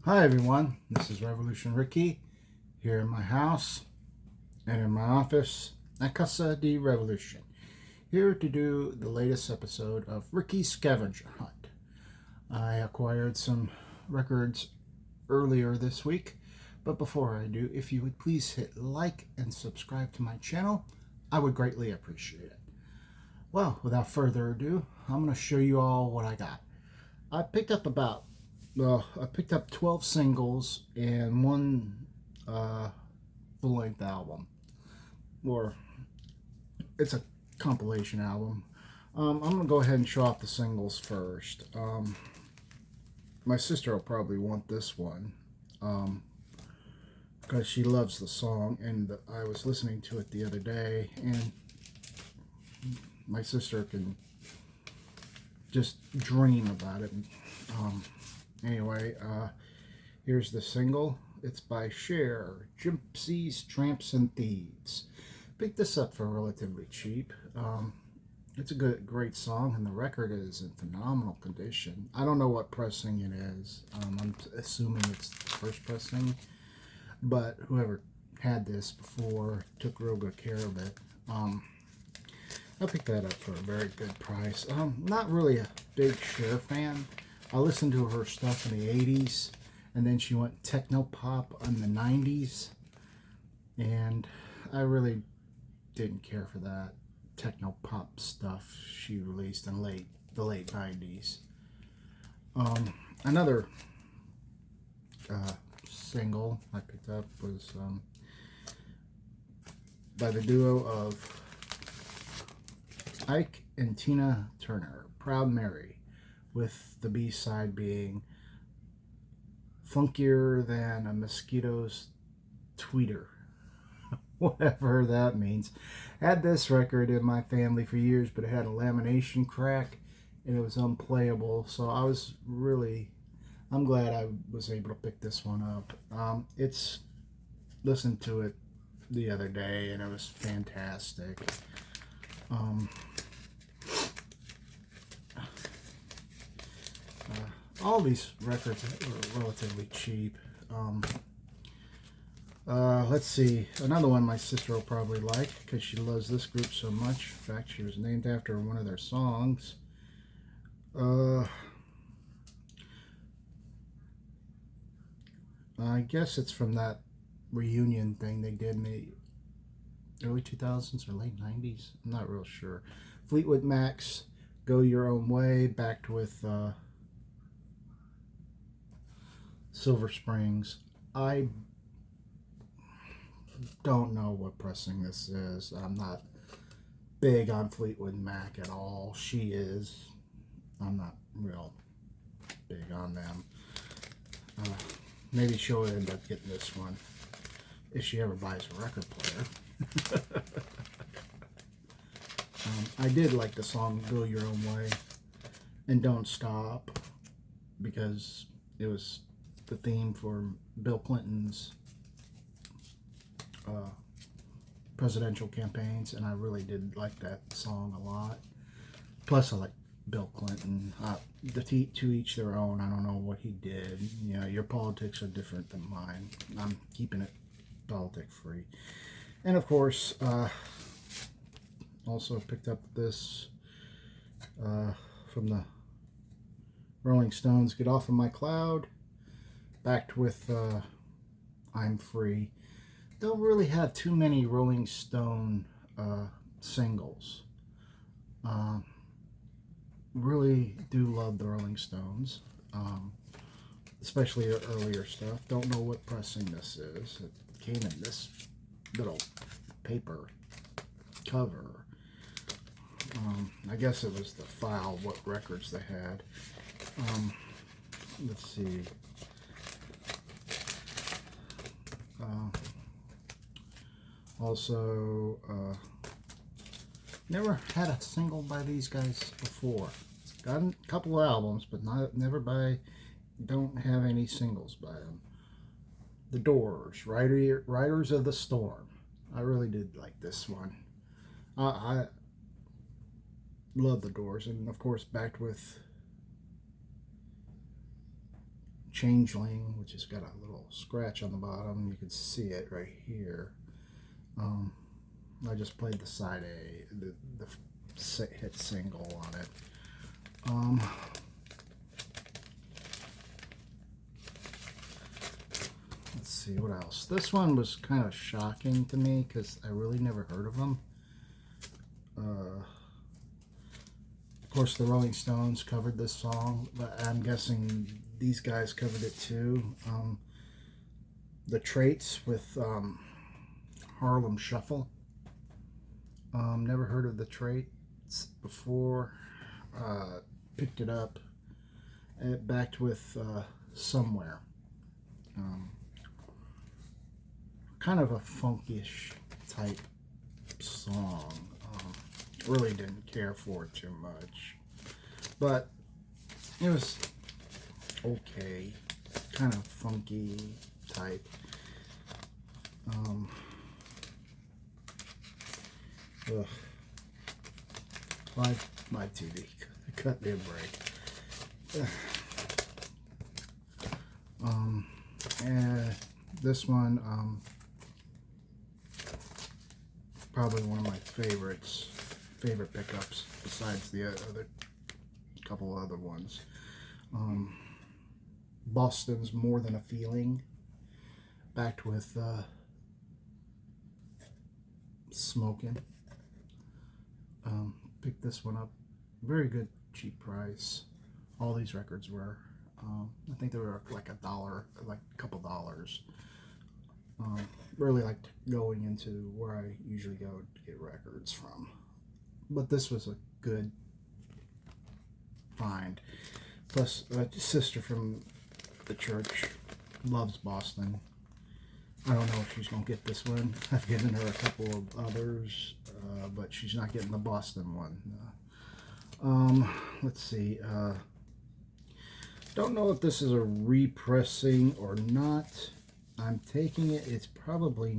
Hi everyone, this is Revolution Ricky here in my house and in my office at Casa de Revolution, here to do the latest episode of Ricky's Scavenger Hunt. I acquired some records earlier this week, but before I do, if you would please hit like and subscribe to my channel, I would greatly appreciate it. Well, without further ado, I'm going to show you all what I got. I picked up 12 singles and one full-length album, or it's a compilation album. I'm going to go ahead and show off the singles first. My sister will probably want this one because she loves the song, and I was listening to it the other day, and my sister can just dream about it. Anyway, here's the single. It's by Cher, Gypsies, Tramps, and Thieves. Picked this up for relatively cheap. It's a great song, and the record is in phenomenal condition. I don't know what pressing it is. I'm assuming it's the first pressing, but whoever had this before took real good care of it. I picked that up for a very good price. Not really a big Cher fan. I listened to her stuff in the 80s, and then she went techno pop in the 90s, and I really didn't care for that techno pop stuff she released in the late 90s. Another single I picked up was by the duo of Ike and Tina Turner, Proud Mary, with the B-side being Funkier Than a Mosquito's Tweeter, whatever that means. Had this record in my family for years, but it had a lamination crack and it was unplayable, so I'm glad I was able to pick this one up. It's listened to it the other day and it was fantastic. All these records are relatively cheap. Let's see. Another one my sister will probably like because she loves this group so much. In fact, she was named after one of their songs. I guess it's from that reunion thing they did in the early 2000s or late 90s. I'm not real sure. Fleetwood Mac's Go Your Own Way, backed with Silver Springs. I don't know what pressing this is. I'm not big on Fleetwood Mac at all. She is. I'm not real big on them. Maybe she'll end up getting this one if she ever buys a record player. I did like the song Go Your Own Way and Don't Stop because it was the theme for Bill Clinton's presidential campaigns, and I really did like that song a lot. Plus, I like Bill Clinton. To each their own. I don't know what he did. You know, your politics are different than mine. I'm keeping it politic free. And of course, also picked up this from the Rolling Stones, Get Off of My Cloud, backed with I'm Free. Don't really have too many Rolling Stone singles. Really do love the Rolling Stones, especially their earlier stuff. Don't know what pressing this is. It came in this little paper cover. I guess it was the file, what records they had. Let's see. Also, never had a single by these guys before. Got a couple of albums, but don't have any singles by them. The Doors, Riders of the Storm. I really did like this one. I love the Doors, and of course backed with Changeling, which has got a little scratch on the bottom. You can see it right here. I just played the side A, the hit single on it. Let's see what else. This one was kind of shocking to me because I really never heard of them. Of course, the Rolling Stones covered this song, but I'm guessing these guys covered it too. The Traits with Harlem Shuffle. Never heard of the Traits before. Picked it up. It backed with Somewhere. Kind of a funkish type song. Really didn't care for it too much, but it was okay, kind of funky type. My TV cut me a break. And this one, probably one of my favorite pickups besides the other couple other ones. Boston's More Than a Feeling, backed with Smoking. Picked this one up, very good, cheap price. All these records were. I think they were like $1, like a couple dollars. Really liked going into where I usually go to get records from. But this was a good find. Plus, a sister from the church loves Boston. I don't know if she's going to get this one. I've given her a couple of others, but she's not getting the Boston one. Let's see. Don't know if this is a repressing or not. I'm taking it. It's probably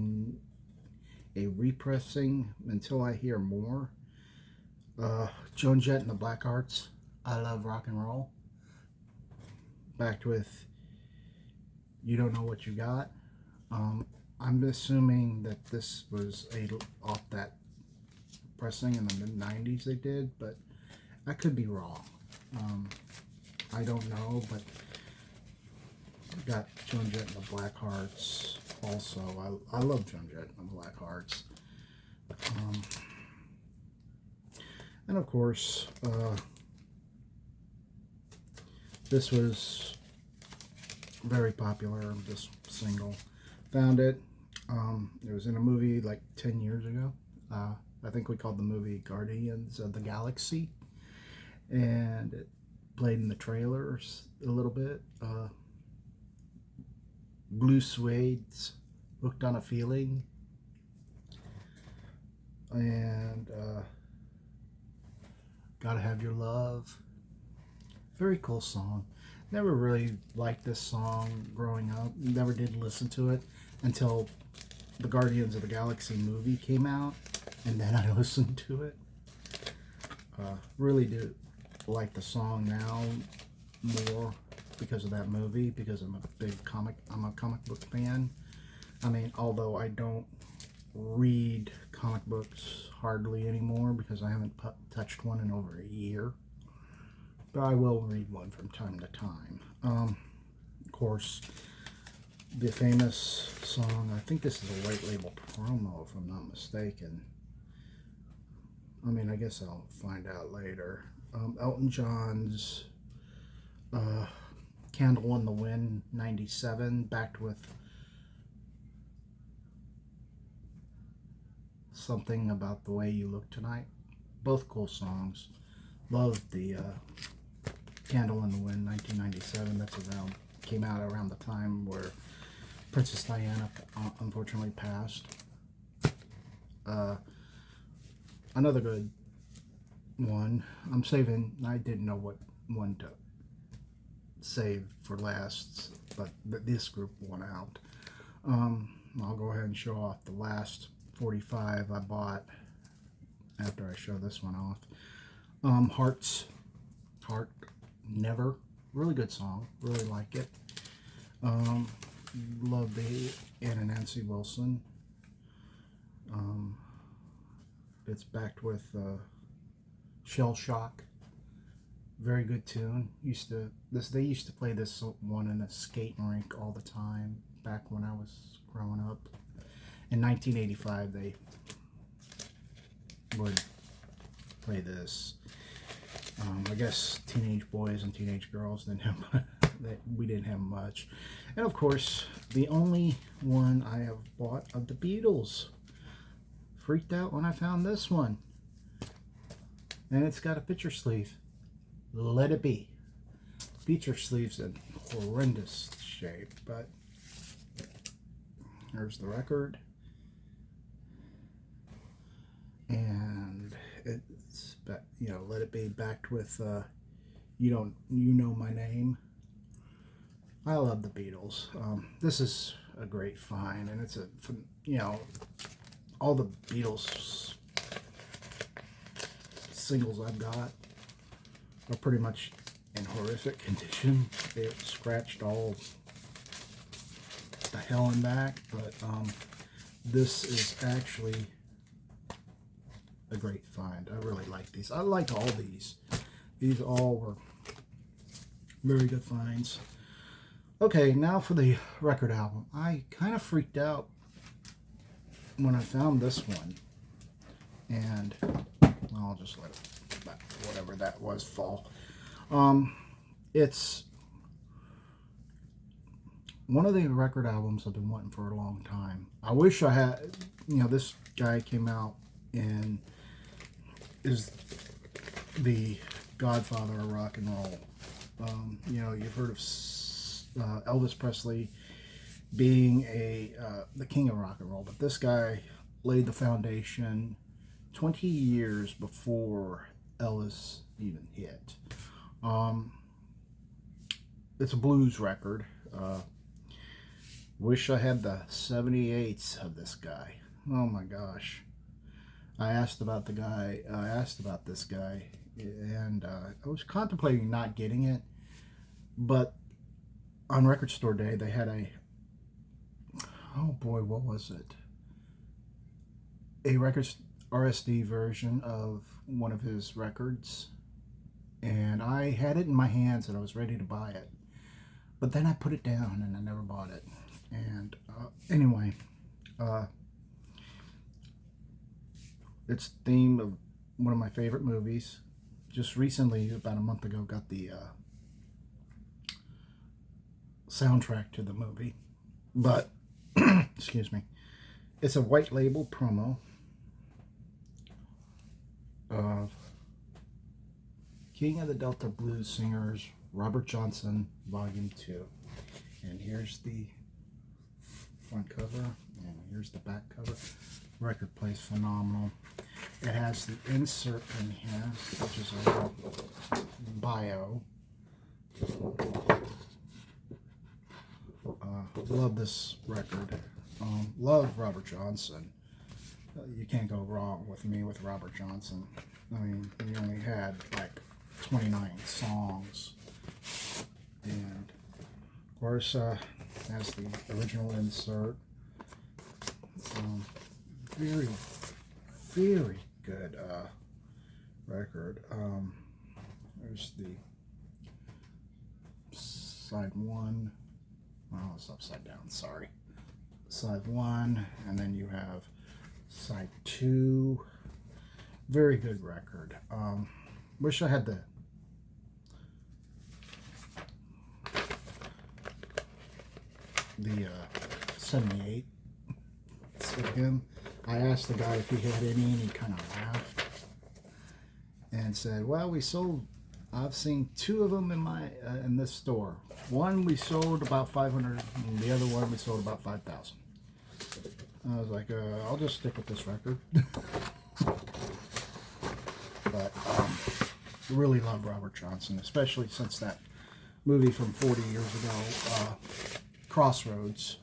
a repressing until I hear more. Joan Jett and the Blackhearts, I Love Rock and Roll, backed with You Don't Know What You Got. I'm assuming that this was off that pressing in the mid-90s they did, but I could be wrong. I don't know, but I got Joan Jett and the Blackhearts also. I love Joan Jett and the Blackhearts. And of course, this was very popular, this single. Found it. It was in a movie like 10 years ago. I think we called the movie Guardians of the Galaxy. And it played in the trailers a little bit. Blue Suede's Hooked on a Feeling. And Gotta Have Your Love. Very cool song. Never really liked this song growing up. Never did listen to it until the Guardians of the Galaxy movie came out, and then I listened to it. Really do like the song now more because of that movie, because I'm a comic book fan. I mean, although I don't read comic books hardly anymore because I haven't touched one in over a year, but I will read one from time to time. Of course, the famous song, I think this is a white label promo if I'm not mistaken. I mean, I guess I'll find out later. Elton John's Candle in the Wind, 97, backed with Something About the Way You Look Tonight. Both cool songs. Love the Candle in the Wind, 1997. That's came out around the time where Princess Diana unfortunately passed. Another good one. I'm saving, I didn't know what one to save for last, but this group won out. I'll go ahead and show off the last 45 I bought after I show this one off. Heart Never, really good song, really like it. Um, love the Anna Nancy Wilson. It's backed with Shell Shock. Very good tune. They used to play this one in a skating rink all the time back when I was growing up. In 1985, they would play this. I guess teenage boys and teenage girls didn't have we didn't have much. And of course, the only one I have bought of the Beatles. Freaked out when I found this one. And it's got a picture sleeve. Let It Be. Picture sleeve's in horrendous shape, but there's the record. And it's, Let It Be backed with You Know My Name. I love the Beatles. This is a great find, and it's all the Beatles singles I've got are pretty much in horrific condition. They're scratched all the hell and back, but this is actually a great find. I really like these. I like all these. These all were very good finds. Okay, now for the record album. I kind of freaked out when I found this one, and I'll just let it, whatever that was, fall. It's one of the record albums I've been wanting for a long time. I wish I had, this guy came out and is the godfather of rock and roll. You've heard of Elvis Presley being the king of rock and roll, but this guy laid the foundation 20 years before Elvis even hit. It's a blues record. Wish I had the 78s of this guy. Oh my gosh. I asked about this guy, and I was contemplating not getting it, but on Record Store Day they had what was it? A record RSD version of one of his records, and I had it in my hands and I was ready to buy it, but then I put it down and I never bought it. And anyway, it's the theme of one of my favorite movies. Just recently, about a month ago, got the soundtrack to the movie, but excuse me, it's a white label promo of King of the Delta Blues Singers, Robert Johnson, Volume 2. And here's the front cover, and here's the back cover. Record plays phenomenal. It has the insert in here, which is a bio. Love this record. Love Robert Johnson. You can't go wrong with Robert Johnson. I mean, he only had like 29 songs, and of course has the original insert. Very, very good record. There's the side one. Oh, it's upside down. Sorry. Side one, and then you have side two. Very good record. Wish I had the the 78 with him. I asked the guy if he had any, and he kind of laughed and said, "Well, I've seen two of them in this store. One we sold about 500, and the other one we sold about 5,000." I was like, "I'll just stick with this record." But really love Robert Johnson, especially since that movie from 40 years ago, Crossroads,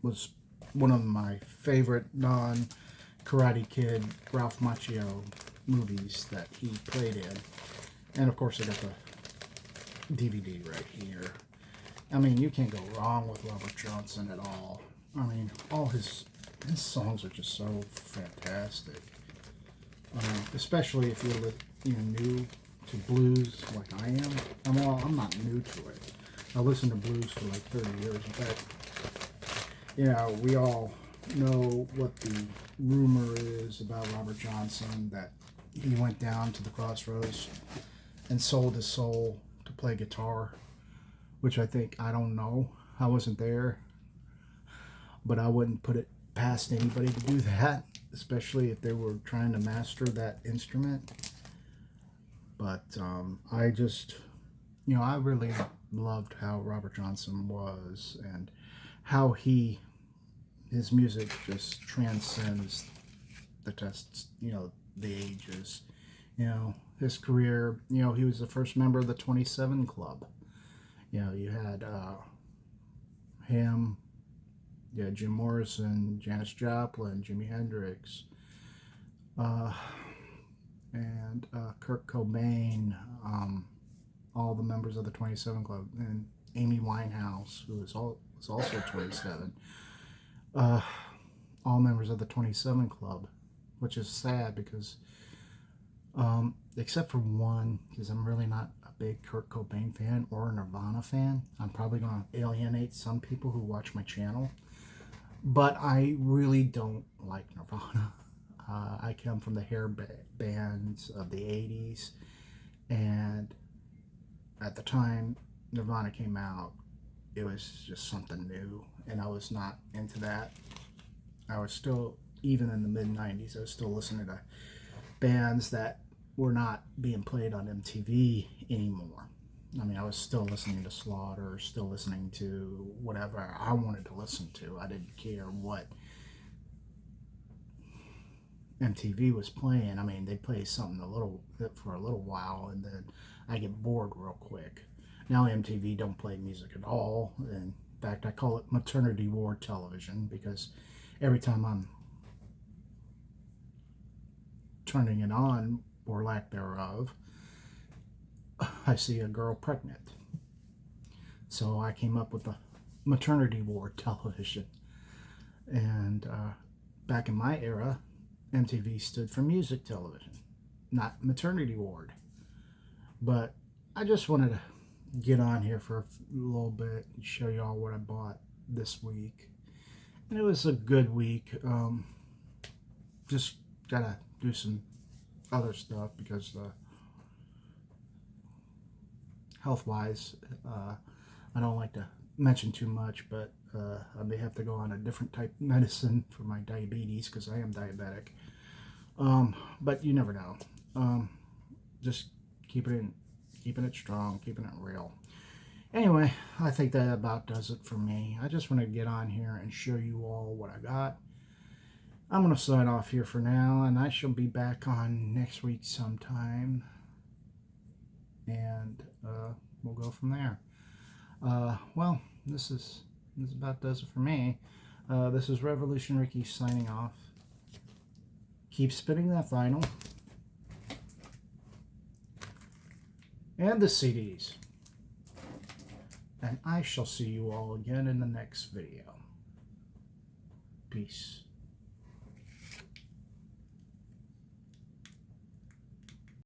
was one of my favorite non-Karate Kid Ralph Macchio movies that he played in. And of course I got DVD right here. I mean, you can't go wrong with Robert Johnson at all. I mean, all his songs are just so fantastic. Especially if you're new to blues like I am. I'm not new to it. I listened to blues for like 30 years. In fact, we all know what the rumor is about Robert Johnson, that he went down to the crossroads and sold his soul to play guitar, which I don't know. I wasn't there, but I wouldn't put it past anybody to do that, especially if they were trying to master that instrument. But I just, I really loved how Robert Johnson was, and how his music just transcends the tests, the ages. His career, he was the first member of the 27 Club. You had him, Jim Morrison, Janis Joplin, Jimi Hendrix, and Kurt Cobain, all the members of the 27 Club, and Amy Winehouse, who was also 27. All members of the 27 Club, which is sad because, except for one, because I'm really not a big Kurt Cobain fan or a Nirvana fan. I'm probably going to alienate some people who watch my channel, but I really don't like Nirvana. I come from the hair bands of the 80s, and at the time Nirvana came out, it was just something new, and I was not into that. I was still, even in the mid-90s, I was still listening to bands that were not being played on MTV anymore. I mean, I was still listening to Slaughter, still listening to whatever I wanted to listen to. I didn't care what MTV was playing. I mean, they'd play something for a little while, and then I get bored real quick. Now MTV don't play music at all. In fact, I call it maternity ward television, because every time I'm turning it on, or lack thereof, I see a girl pregnant. So I came up with the maternity ward television. And back in my era, MTV stood for music television, not maternity ward. But I just wanted to get on here for a little bit and show you all what I bought this week. And it was a good week. Just gotta do some other stuff because health-wise, I don't like to mention too much, but I may have to go on a different type of medicine for my diabetes, because I am diabetic. But you never know. Just keeping it strong, keeping it real. Anyway, I think that about does it for me. I just want to get on here and show you all what I got. I'm going to sign off here for now, and I shall be back on next week sometime. And we'll go from there. Well, this about does it for me. This is Revolution Ricky signing off. Keep spinning that vinyl. And the CDs. And I shall see you all again in the next video. Peace.